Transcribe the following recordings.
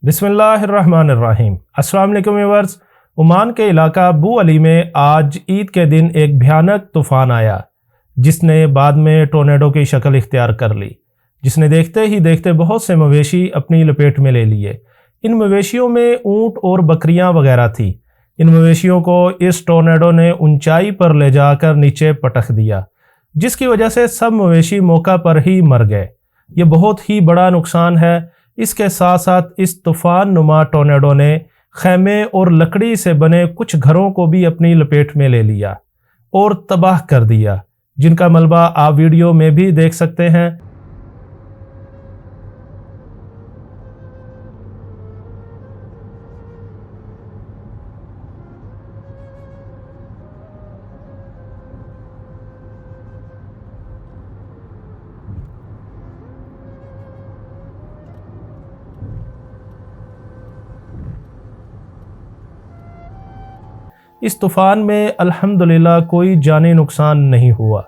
बिस्मिल्लाहिर्रहमानिर्रहीम। अस्सलाम वालेकुम व्यूअर्स। ओमान के इलाका अबू अली में आज ईद के दिन एक भयानक तूफ़ान आया जिसने बाद में टोर्नेडो की शक्ल इख्तियार कर ली, जिसने देखते ही देखते बहुत से मवेशी अपनी लपेट में ले लिए। इन मवेशियों में ऊँट और बकरियां वगैरह थी। इन मवेशियों को इस टोर्नेडो ने ऊंचाई पर ले जाकर नीचे पटक दिया, जिसकी वजह से सब मवेशी मौका पर ही मर गए। ये बहुत ही बड़ा नुकसान है। इसके साथ साथ इस तूफ़ान नुमा टोर्नेडो ने खैमे और लकड़ी से बने कुछ घरों को भी अपनी लपेट में ले लिया और तबाह कर दिया, जिनका मलबा आप वीडियो में भी देख सकते हैं। इस तूफ़ान में अल्हम्दुलिल्लाह कोई जानी नुकसान नहीं हुआ,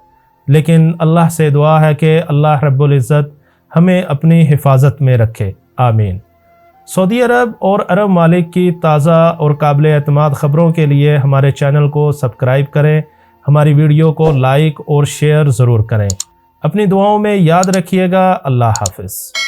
लेकिन अल्लाह से दुआ है कि अल्लाह रब्बुल इज़्ज़त हमें अपनी हिफाजत में रखे, आमीन। सऊदी अरब और अरब मालिक की ताज़ा और काबिल एतमाद ख़बरों के लिए हमारे चैनल को सब्सक्राइब करें, हमारी वीडियो को लाइक और शेयर ज़रूर करें। अपनी दुआओं में याद रखिएगा। अल्लाह हाफ़िज़।